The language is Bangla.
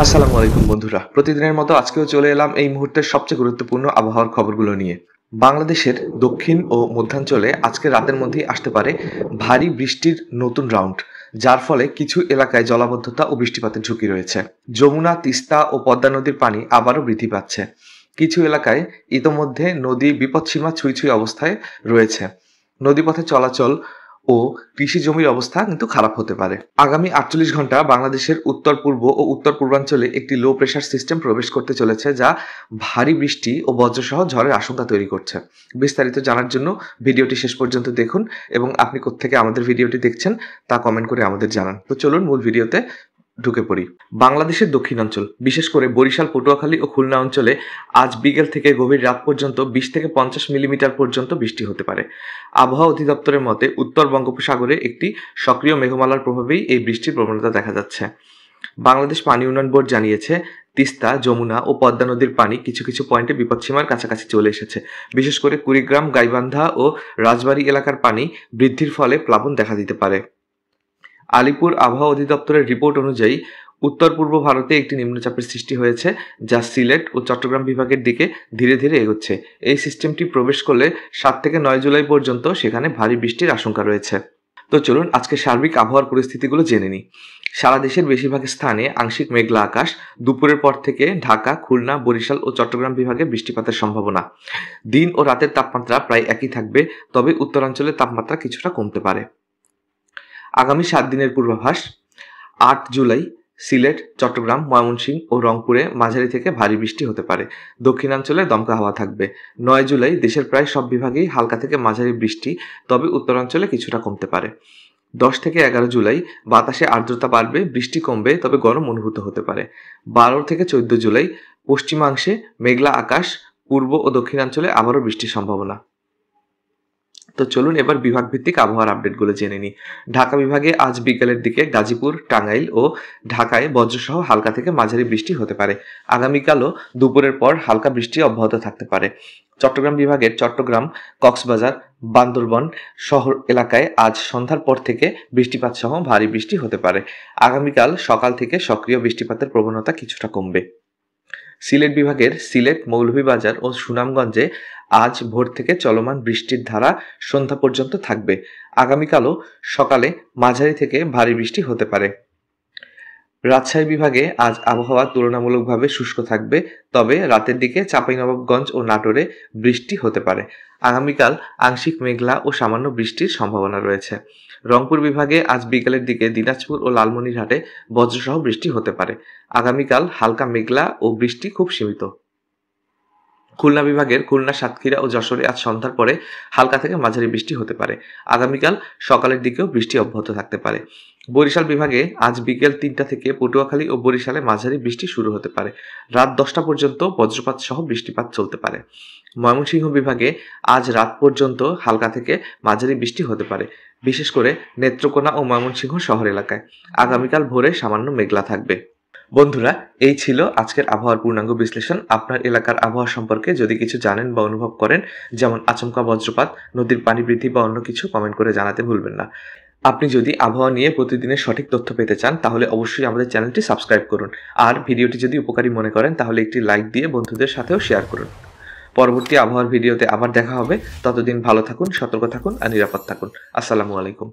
আসসালামু আলাইকুম বন্ধুরা, প্রতিদিনের মতো আজকেও চলে এলাম এই মুহূর্তের সবচেয়ে গুরুত্বপূর্ণ আবহাওয়ার খবরগুলো নিয়ে। বাংলাদেশের দক্ষিণ ও মধ্যাঞ্চলে আজকে রাতের মধ্যেই আসতে পারে ভারী বৃষ্টির নতুন রাউন্ড, যার ফলে কিছু এলাকায় জলাবদ্ধতা ও বৃষ্টিপাতের ঝুঁকি রয়েছে। যমুনা, তিস্তা ও পদ্মা নদীর পানি আবারও বৃদ্ধি পাচ্ছে। কিছু এলাকায় ইতোমধ্যে নদী বিপদসীমা ছুঁই ছুঁই অবস্থায় রয়েছে। নদীপথে চলাচল ও কৃষি জমির অবস্থা কিন্তু খারাপ হতে পারে। আগামী ৪৮ ঘন্টা বাংলাদেশের উত্তর পূর্ব ও উত্তর পূর্বাঞ্চলে একটি লো প্রেশার সিস্টেম প্রবেশ করতে চলেছে, যা ভারী বৃষ্টি ও বজ্রসহ ঝড়ের আশঙ্কা তৈরি করছে। বিস্তারিত জানার জন্য ভিডিওটি শেষ পর্যন্ত দেখুন এবং আপনি কোত্থেকে আমাদের ভিডিওটি দেখছেন তা কমেন্ট করে আমাদের জানান। তো চলুন মূল ভিডিওতে ঢুকে পড়ি। বাংলাদেশের দক্ষিণাঞ্চল, বিশেষ করে বরিশাল, পটুয়াখালী ও খুলনা অঞ্চলে আজ বিকেল থেকে গভীর রাত পর্যন্ত 20 থেকে 50 মিলিমিটার পর্যন্ত বৃষ্টি হতে পারে। আবহাওয়া অধিদপ্তরের মতে উত্তর বঙ্গোপসাগরে একটি সক্রিয় মেঘমালার প্রভাবেই এই বৃষ্টির প্রবণতা দেখা যাচ্ছে। বাংলাদেশ পানি উন্নয়ন বোর্ড জানিয়েছে, তিস্তা, যমুনা ও পদ্মা নদীর পানি কিছু কিছু পয়েন্টে বিপদসীমার কাছাকাছি চলে এসেছে। বিশেষ করে কুড়িগ্রাম, গাইবান্ধা ও রাজবাড়ী এলাকার পানি বৃদ্ধির ফলে প্লাবন দেখা দিতে পারে। আলিপুর আবহাওয়া অধিদপ্তরের রিপোর্ট অনুযায়ী উত্তর পূর্ব ভারতে একটি নিম্নচাপের সৃষ্টি হয়েছে, যা সিলেট ও চট্টগ্রাম বিভাগের দিকে ধীরে ধীরে এগোচ্ছে। এই সিস্টেমটি প্রবেশ করলে 7 থেকে 9 জুলাই পর্যন্ত সেখানে ভারী বৃষ্টির আশঙ্কা রয়েছে। তো চলুন আজকে সার্বিক আবহাওয়ার পরিস্থিতিগুলো জেনে নিই। সারা দেশের বেশিরভাগ স্থানে আংশিক মেঘলা আকাশ। দুপুরের পর থেকে ঢাকা, খুলনা, বরিশাল ও চট্টগ্রাম বিভাগে বৃষ্টিপাতের সম্ভাবনা। দিন ও রাতের তাপমাত্রা প্রায় একই থাকবে, তবে উত্তরাঞ্চলে তাপমাত্রা কিছুটা কমতে পারে। আগামী 7 দিনের পূর্বাভাস। 8 জুলাই সিলেট, চট্টগ্রাম, ময়মনসিংহ ও রংপুরে মাঝারি থেকে ভারী বৃষ্টি হতে পারে। দক্ষিণাঞ্চলে দমকা হাওয়া থাকবে। 9 জুলাই দেশের প্রায় সব বিভাগেই হালকা থেকে মাঝারি বৃষ্টি, তবে উত্তরাঞ্চলে কিছুটা কমতে পারে। 10 থেকে 11 জুলাই বাতাসে আর্দ্রতা বাড়বে, বৃষ্টি কমবে, তবে গরম অনুভূত হতে পারে। 12 থেকে 14 জুলাই পশ্চিমাংশে মেঘলা আকাশ, পূর্ব ও দক্ষিণাঞ্চলে আবারও বৃষ্টির সম্ভাবনা। তো চলুন এবার বিভাগ ভিত্তিক আবহাওয়ার আপডেটগুলো জেনে নিই। ঢাকা বিভাগে আজ বিকেলের দিকে গাজীপুর, টাঙ্গাইল ও ঢাকায় বজ্রসহ হালকা থেকে মাঝারি বৃষ্টি হতে পারে। আগামীকালও দুপুরের পর হালকা বৃষ্টি অব্যাহত থাকতে পারে। চট্টগ্রাম বিভাগের চট্টগ্রাম, কক্সবাজার, বান্দরবন শহর এলাকায় আজ সন্ধ্যার পর থেকে বৃষ্টিপাত সহ ভারী বৃষ্টি হতে পারে। আগামীকাল সকাল থেকে সক্রিয় বৃষ্টিপাতের প্রবণতা কিছুটা কমবে। সিলেট বিভাগের সিলেট, মৌলভীবাজার ও সুনামগঞ্জে আজ ভোর থেকে চলমান বৃষ্টির ধারা সন্ধ্যা পর্যন্ত থাকবে। আগামীকালও সকালে মাঝারি থেকে ভারী বৃষ্টি হতে পারে। রাজশাহী বিভাগে আজ আবহাওয়া তুলনামূলকভাবে শুষ্ক থাকবে, তবে রাতের দিকে চাঁপাইনবাবগঞ্জ ও নাটোরে বৃষ্টি হতে পারে। আগামীকাল আংশিক মেঘলা ও সামান্য বৃষ্টির সম্ভাবনা রয়েছে। রংপুর বিভাগে আজ বিকেলের দিকে দিনাজপুর ও লালমনিরহাটে বজ্রসহ বৃষ্টি হতে পারে। আগামীকাল হালকা মেঘলা ও বৃষ্টি খুব সীমিত। খুলনা বিভাগের খুলনা, সাতক্ষীরা ও যশোরে আজ সন্ধ্যার পরে হালকা থেকে মাঝারি বৃষ্টি হতে পারে। আগামীকাল সকালের দিকেও বৃষ্টি অব্যাহত থাকতে পারে। বরিশাল বিভাগে আজ বিকেল 3টা থেকে পটুয়াখালী ও বরিশালে মাঝারি বৃষ্টি শুরু হতে পারে। রাত 10টা পর্যন্ত বজ্রপাত সহ বৃষ্টিপাত চলতে পারে। ময়মনসিংহ বিভাগে আজ রাত পর্যন্ত হালকা থেকে মাঝারি বৃষ্টি হতে পারে, বিশেষ করে নেত্রকোনা ও ময়মনসিংহ শহর এলাকায়। আগামীকাল ভোরে সামান্য মেঘলা থাকবে। বন্ধুরা, এই ছিল আজকের আবহাওয়ার পূর্ণাঙ্গ বিশ্লেষণ। আপনার এলাকার আবহাওয়া সম্পর্কে যদি কিছু জানেন বা অনুভব করেন, যেমন আচমকা বজ্রপাত, নদীর পানি বৃদ্ধি বা অন্য কিছু, কমেন্ট করে জানাতে ভুলবেন না। আপনি যদি আবহাওয়া নিয়ে প্রতিদিনের সঠিক তথ্য পেতে চান, তাহলে অবশ্যই আমাদের চ্যানেলটি সাবস্ক্রাইব করুন। আর ভিডিওটি যদি উপকারী মনে করেন, তাহলে একটি লাইক দিয়ে বন্ধুদের সাথেও শেয়ার করুন। পরবর্তী আবহাওয়ার ভিডিওতে আবার দেখা হবে। ততদিন ভালো থাকুন, সতর্ক থাকুন আর নিরাপদ থাকুন। আসসালামু আলাইকুম।